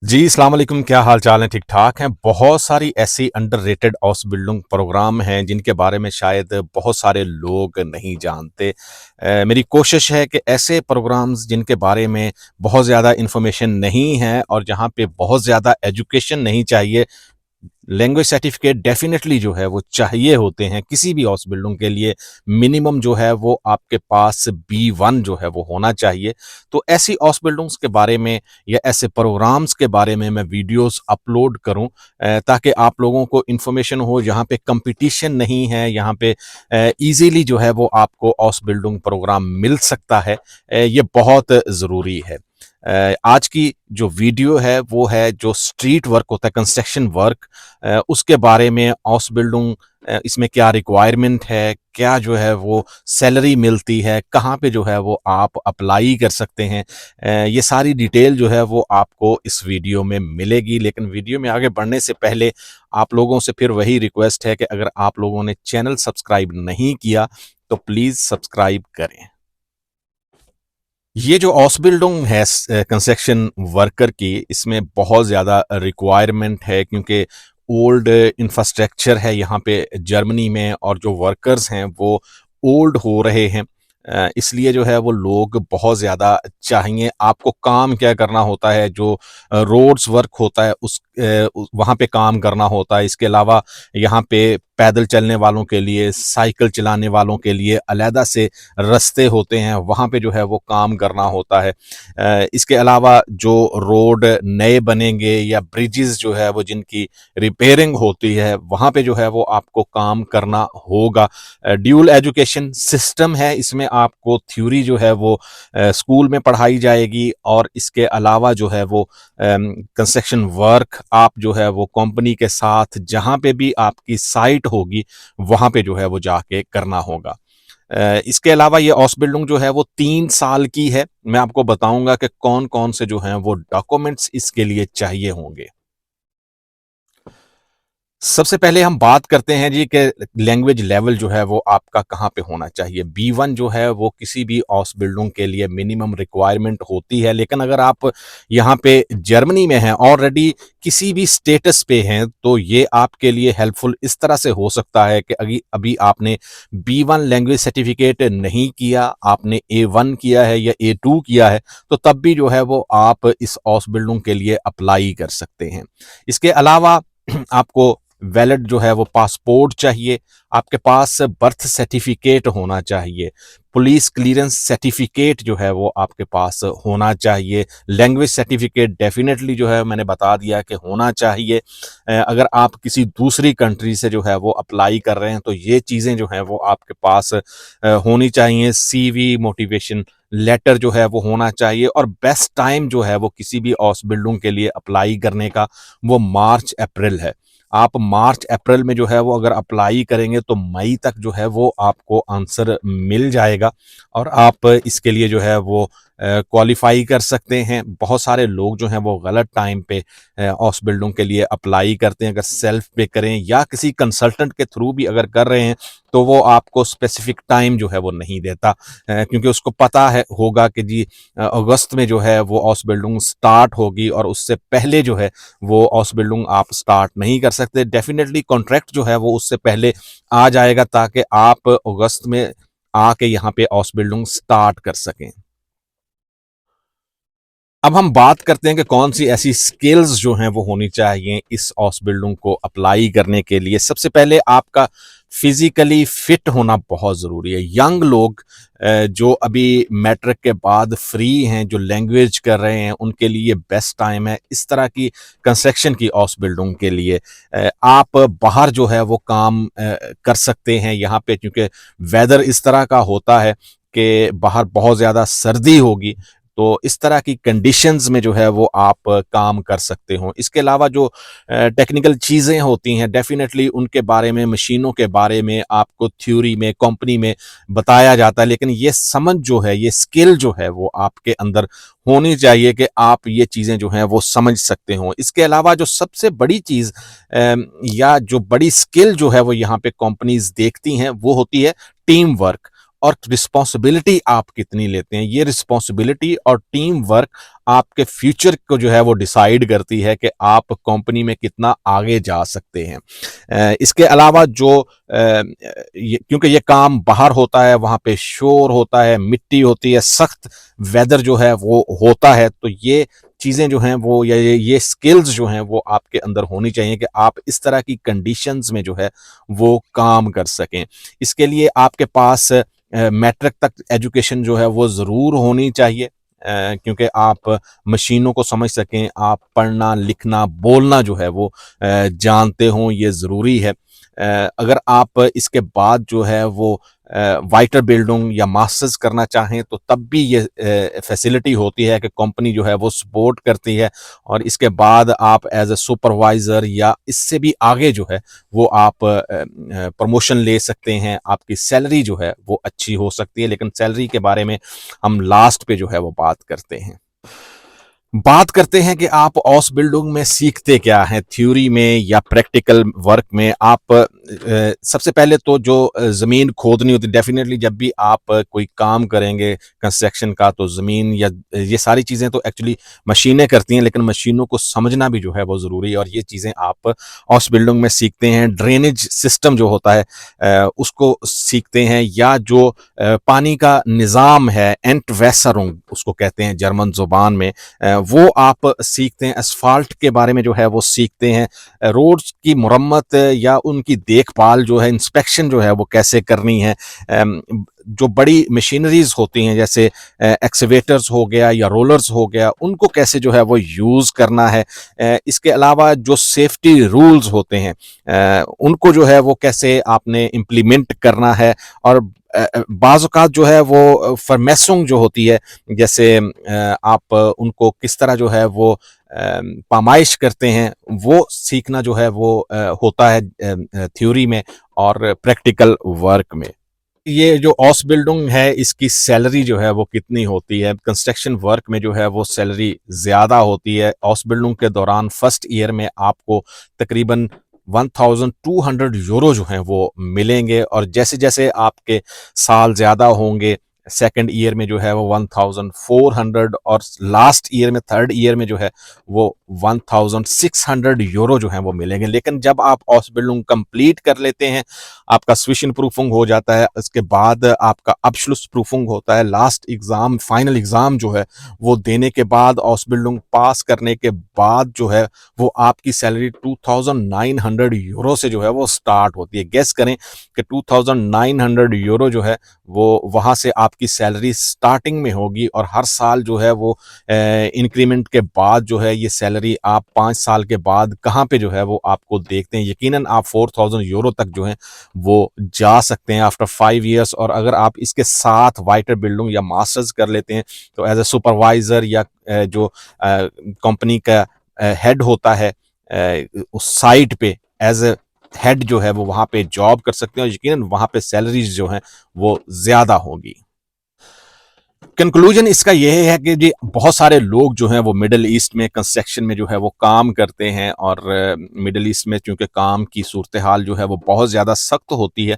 जी, अस्सलाम वालेकुम, क्या हाल चाल है? ठीक-ठाक हैं? बहुत सारी ऐसी अंडररेटेड हाउस बिल्डिंग प्रोग्राम हैं जिनके बारे में शायद बहुत सारे लोग नहीं जानते। मेरी कोशिश है कि ऐसे प्रोग्राम्स जिनके बारे में बहुत ज़्यादा इन्फॉर्मेशन नहीं है और जहाँ पे बहुत ज़्यादा एजुकेशन नहीं चाहिए, लैंग्वेज सर्टिफिकेट डेफिनेटली जो है वो चाहिए होते हैं किसी भी हाउस बिल्डिंग के लिए। मिनिमम जो है वो आपके पास B1 जो है वो होना चाहिए। तो ऐसी हाउस बिल्डिंग्स के बारे में या ऐसे प्रोग्राम्स के बारे में मैं वीडियोस अपलोड करूं, ताकि आप लोगों को इन्फॉर्मेशन हो। यहाँ पे कंपटीशन नहीं है, यहाँ पे इजीली जो है वो आपको हाउस बिल्डिंग प्रोग्राम मिल सकता है। ये बहुत ज़रूरी है। आज की जो वीडियो है वो है जो स्ट्रीट वर्क होता है, कंस्ट्रक्शन वर्क, उसके बारे में। हाउस बिल्डिंग, इसमें क्या रिक्वायरमेंट है, क्या जो है वो सैलरी मिलती है, कहाँ पे जो है वो आप अप्लाई कर सकते हैं। ये सारी डिटेल जो है वो आपको इस वीडियो में मिलेगी। लेकिन वीडियो में आगे बढ़ने से पहले आप लोगों से फिर वही रिक्वेस्ट है कि अगर आप लोगों ने चैनल सब्सक्राइब नहीं किया तो प्लीज़ सब्सक्राइब करें। ये जो ऑसबिल्डिंग है कंस्ट्रक्शन वर्कर की, इसमें बहुत ज़्यादा रिक्वायरमेंट है क्योंकि ओल्ड इंफ्रास्ट्रक्चर है यहाँ पे जर्मनी में, और जो वर्कर्स हैं वो ओल्ड हो रहे हैं। इसलिए जो है वो लोग बहुत ज़्यादा चाहिए। आपको काम क्या करना होता है, जो रोड्स वर्क होता है वहाँ पे काम करना होता है। इसके अलावा यहाँ पे पैदल चलने वालों के लिए, साइकिल चलाने वालों के लिए अलहदा से रास्ते होते हैं, वहाँ पे जो है वो काम करना होता है। इसके अलावा जो रोड नए बनेंगे या ब्रिजेस जो है वो जिनकी रिपेयरिंग होती है, वहाँ पे जो है वो आपको काम करना होगा। ड्यूल एजुकेशन सिस्टम है, इसमें आपको थ्योरी जो है वो स्कूल में पढ़ाई जाएगी, और इसके अलावा जो है वो कंस्ट्रक्शन वर्क आप जो है वो कंपनी के साथ जहाँ पे भी आपकी साइट होगी वहाँ पे जो है वो जाके करना होगा। इसके अलावा ये हाउस बिल्डिंग जो है वो 3 साल की है। मैं आपको बताऊंगा कि कौन कौन से जो हैं वो डॉक्यूमेंट्स इसके लिए चाहिए होंगे। सबसे पहले हम बात करते हैं जी कि लैंग्वेज लेवल जो है वो आपका कहाँ पे होना चाहिए। B1 जो है वो किसी भी हाउस बिल्डिंग के लिए मिनिमम रिक्वायरमेंट होती है। लेकिन अगर आप यहाँ पे जर्मनी में हैं, ऑलरेडी किसी भी स्टेटस पे हैं, तो ये आपके लिए हेल्पफुल इस तरह से हो सकता है कि अभी अभी आपने B1 लैंग्वेज सर्टिफिकेट नहीं किया, आपने A1 किया है या A2 किया है, तो तब भी जो है वो आप इस हाउस बिल्डिंग के लिए अप्लाई कर सकते हैं। इसके अलावा आपको वैलिड जो है वो पासपोर्ट चाहिए, आपके पास बर्थ सर्टिफिकेट होना चाहिए, पुलिस क्लियरेंस सर्टिफिकेट जो है वो आपके पास होना चाहिए, लैंग्वेज सर्टिफिकेट डेफिनेटली जो है मैंने बता दिया कि होना चाहिए। अगर आप किसी दूसरी कंट्री से जो है वो अप्लाई कर रहे हैं तो ये चीज़ें जो हैं वो आपके पास होनी चाहिए। CV, मोटिवेशन लेटर जो है वो होना चाहिए, और बेस्ट टाइम जो है वो किसी भी हाउस बिल्डिंग के लिए अप्लाई करने का वो मार्च अप्रैल है। आप मार्च अप्रैल में जो है वो अगर अप्लाई करेंगे तो मई तक जो है वो आपको आंसर मिल जाएगा, और आप इसके लिए जो है वो क्वालिफाई कर सकते हैं। बहुत सारे लोग जो हैं वो गलत टाइम पे हाउस बिल्डिंग के लिए अप्लाई करते हैं। अगर सेल्फ पे करें या किसी कंसल्टेंट के थ्रू भी अगर कर रहे हैं तो वो आपको स्पेसिफिक टाइम जो है वो नहीं देता, क्योंकि उसको पता है होगा कि जी अगस्त में जो है वो हाउस बिल्डिंग स्टार्ट होगी, और उससे पहले जो है वो हाउस बिल्डिंग आप स्टार्ट नहीं कर सकते। डेफिनेटली कॉन्ट्रैक्ट जो है वो उससे पहले आ जाएगा, ताकि आप अगस्त में आके यहाँ पे हाउस बिल्डिंग स्टार्ट कर सकें। अब हम बात करते हैं कि कौन सी ऐसी स्किल्स जो हैं वो होनी चाहिए इस हाउस बिल्डिंग को अप्लाई करने के लिए। सबसे पहले आपका फिजिकली फिट होना बहुत ज़रूरी है। यंग लोग जो अभी मैट्रिक के बाद फ्री हैं, जो लैंग्वेज कर रहे हैं, उनके लिए बेस्ट टाइम है इस तरह की कंस्ट्रक्शन की हाउस बिल्डिंग के लिए। आप बाहर जो है वो काम कर सकते हैं यहाँ पे, क्योंकि वेदर इस तरह का होता है कि बाहर बहुत ज़्यादा सर्दी होगी, तो इस तरह की कंडीशंस में जो है वो आप काम कर सकते हो। इसके अलावा जो टेक्निकल चीज़ें होती हैं, डेफिनेटली उनके बारे में, मशीनों के बारे में आपको थ्योरी में, कंपनी में बताया जाता है, लेकिन ये समझ जो है, ये स्किल जो है वो आपके अंदर होनी चाहिए कि आप ये चीज़ें जो हैं वो समझ सकते हो। इसके अलावा जो सबसे बड़ी चीज़ या जो बड़ी स्किल जो है वो यहाँ पे कंपनीज देखती हैं वो होती है टीम वर्क। और रिस्पॉन्सिबिलिटी आप कितनी लेते हैं। ये रिस्पॉन्सिबिलिटी और टीम वर्क आपके फ्यूचर को जो है वो डिसाइड करती है कि आप कंपनी में कितना आगे जा सकते हैं। इसके अलावा जो क्योंकि ये काम बाहर होता है, वहाँ पे शोर होता है, मिट्टी होती है, सख्त वेदर जो है वो होता है, तो ये चीज़ें जो हैं वो या ये स्किल्स जो हैं वो आपके अंदर होनी चाहिए कि आप इस तरह की कंडीशंस में जो है वो काम कर सकें। इसके लिए आपके पास मैट्रिक तक एजुकेशन जो है वो ज़रूर होनी चाहिए, क्योंकि आप मशीनों को समझ सकें, आप पढ़ना, लिखना, बोलना जो है वो जानते हों, ये ज़रूरी है। अगर आप इसके बाद जो है वो वाइटर बिल्डिंग या मास्टर्स करना चाहें तो तब भी ये फैसिलिटी होती है कि कंपनी जो है वो सपोर्ट करती है, और इसके बाद आप एज ए सुपरवाइज़र या इससे भी आगे जो है वो आप प्रमोशन ले सकते हैं। आपकी सैलरी जो है वो अच्छी हो सकती है, लेकिन सैलरी के बारे में हम लास्ट पे जो है वो बात करते हैं। बात करते हैं कि आप ऑस बिल्डिंग में सीखते क्या हैं, थ्योरी में या प्रैक्टिकल वर्क में। आप सबसे पहले तो जो ज़मीन खोदनी होती है, डेफिनेटली जब भी आप कोई काम करेंगे कंस्ट्रक्शन का, तो ज़मीन या ये सारी चीज़ें तो एक्चुअली मशीनें करती हैं, लेकिन मशीनों को समझना भी जो है वो ज़रूरी है, और ये चीज़ें आप ऑस बिल्डिंग में सीखते हैं। ड्रेनेज सिस्टम जो होता है उसको सीखते हैं, या जो पानी का निज़ाम है, एंटवेसरों उसको कहते हैं जर्मन ज़ुबान में, वो आप सीखते हैं। एस्फाल्ट के बारे में जो है वो सीखते हैं। रोड्स की मुरम्मत या उनकी देखभाल जो है, इंस्पेक्शन जो है वो कैसे करनी है। जो बड़ी मशीनरीज होती हैं जैसे एक्सवेटर्स हो गया या रोलर्स हो गया, उनको कैसे जो है वो यूज़ करना है। इसके अलावा जो सेफ्टी रूल्स होते हैं उनको जो है वो कैसे आपने इम्प्लीमेंट करना है। और बाज़ औक़ात जो है वो फरमेसोंग जो होती है, जैसे आप उनको किस तरह जो है वो पामाइश करते हैं, वो सीखना जो है वो होता है थ्योरी में और प्रैक्टिकल वर्क में। ये जो ऑस बिल्डिंग है, इसकी सैलरी जो है वो कितनी होती है? कंस्ट्रक्शन वर्क में जो है वो सैलरी ज़्यादा होती है। ऑस बिल्डिंग के दौरान फर्स्ट ईयर में आपको तकरीबन 1200 यूरो जो हैं वो मिलेंगे, और जैसे-जैसे आपके साल ज़्यादा होंगे, सेकंड ईयर में जो है वो 1400, और लास्ट ईयर में, थर्ड ईयर में जो है वो 1600 यूरो जो है वो मिलेंगे। लेकिन जब आप ऑस बिल्डिंग कंप्लीट कर लेते हैं, आपका स्विशन प्रूफिंग हो जाता है, उसके बाद आपका अब्शलुस प्रूफिंग होता है, लास्ट एग्ज़ाम, फाइनल एग्ज़ाम जो है वो देने के बाद, ऑस बिल्डिंग पास करने के बाद जो है वो आपकी सैलरी 2900 यूरो से जो है वो स्टार्ट होती है। गेस करें कि 2900 यूरो जो है वो वहाँ से आपकी सैलरी स्टार्टिंग में होगी, और हर साल जो है वो इंक्रीमेंट के बाद जो है ये सैलरी आप 5 साल के बाद कहाँ पे जो है वो आपको देखते हैं। यकीनन आप 4000 यूरो तक जो है वो जा सकते हैं आफ्टर 5 ईयर्स। और अगर आप इसके साथ वाइटर बिल्डिंग या मास्टर्स कर लेते हैं, तो एज ए सुपरवाइज़र या जो कंपनी का हेड होता है उस साइट पे, एज ए हेड जो है वो वहाँ पे जॉब कर सकते हैं, और यकीनन वहाँ पे सैलरीज जो हैं वो ज़्यादा होगी। कंक्लूजन इसका यह है कि जी बहुत सारे लोग जो हैं वो मिडल ईस्ट में कंस्ट्रक्शन में जो है वो काम करते हैं, और मिडल ईस्ट में चूँकि काम की सूरत हाल जो है वो बहुत ज़्यादा सख्त होती है,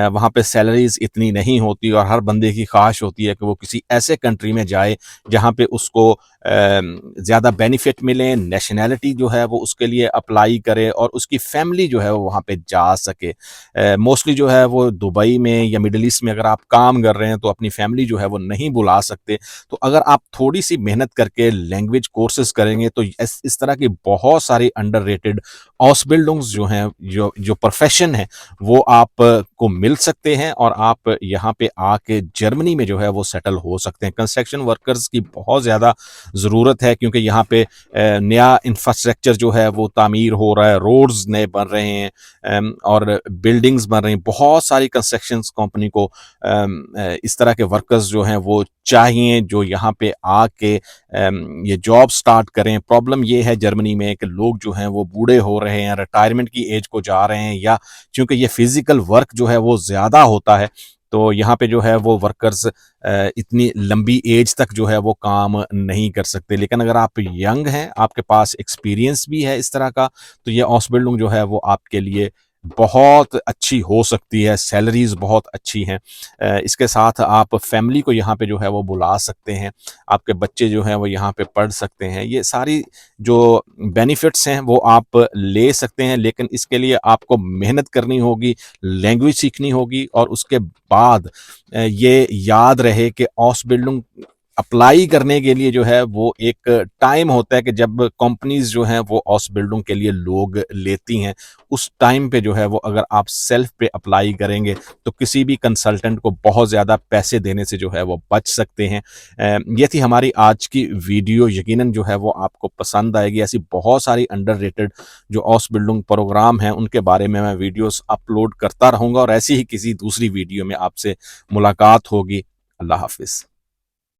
वहाँ पे सैलरीज इतनी नहीं होती, और हर बंदे की ख्वाहिश होती है कि वो किसी ऐसे कंट्री में जाए जहाँ पे उसको ज़्यादा बेनिफिट मिले, नेशनैलिटी जो है वो उसके लिए अप्लाई करे, और उसकी फैमिली जो है वो वहाँ पे जा सके। मोस्टली जो है वो दुबई में या मिडल ईस्ट में अगर आप काम कर रहे हैं तो अपनी फैमिली जो है वो नहीं बुला सकते। तो अगर आप थोड़ी सी मेहनत करके लैंग्वेज कोर्सेज करेंगे तो इस तरह की बहुत सारी अंडररेटेड ऑसबिल्डिंग्स जो हैं, जो जो प्रोफेशन है, वो आप को मिल सकते हैं, और आप यहाँ पे आके जर्मनी में जो है वो सेटल हो सकते हैं। कंस्ट्रक्शन वर्कर्स की बहुत ज़्यादा ज़रूरत है, क्योंकि यहाँ पे नया इंफ्रास्ट्रक्चर जो है वो तामीर हो रहा है, रोड्स नए बन रहे हैं, और बिल्डिंग्स बन रही हैं। बहुत सारी कंस्ट्रक्शन कंपनी को इस तरह के वर्कर्स जो हैं वो चाहिए, जो यहाँ पे आके ये जॉब स्टार्ट करें। प्रॉब्लम ये है जर्मनी में कि लोग जो हैं वो बूढ़े हो रहे हैं, रिटायरमेंट की एज को जा रहे हैं, या चूँकि ये फिज़िकल वर्क जो है वो ज़्यादा होता है, तो यहाँ पे जो है वो वर्कर्स इतनी लंबी एज तक जो है वो काम नहीं कर सकते। लेकिन अगर आप यंग हैं, आपके पास एक्सपीरियंस भी है इस तरह का, तो ये ऑसबिल्डिंग जो है वो आपके लिए बहुत अच्छी हो सकती है, सैलरीज़ बहुत अच्छी हैं। इसके साथ आप फैमिली को यहाँ पे जो है वो बुला सकते हैं, आपके बच्चे जो हैं वो यहाँ पे पढ़ सकते हैं। ये सारी जो बेनिफिट्स हैं वो आप ले सकते हैं, लेकिन इसके लिए आपको मेहनत करनी होगी, लैंग्वेज सीखनी होगी और उसके बाद ये याद रहे कि ऑसबिल्डिंग अप्लाई करने के लिए जो है वो एक टाइम होता है कि जब कंपनीज़ जो हैं वो ऑसबिल्डिंग के लिए लोग लेती हैं। उस टाइम पे जो है वो अगर आप सेल्फ पे अप्लाई करेंगे तो किसी भी कंसल्टेंट को बहुत ज़्यादा पैसे देने से जो है वो बच सकते हैं। ये थी हमारी आज की वीडियो, यकीनन जो है वो आपको पसंद आएगी। ऐसी बहुत सारी अंडररेटेड जो ऑसबिल्डिंग प्रोग्राम हैं उनके बारे में मैं वीडियोस अपलोड करता रहूँगा और ऐसी ही किसी दूसरी वीडियो में आपसे मुलाकात होगी। अल्लाह हाफ़िज़।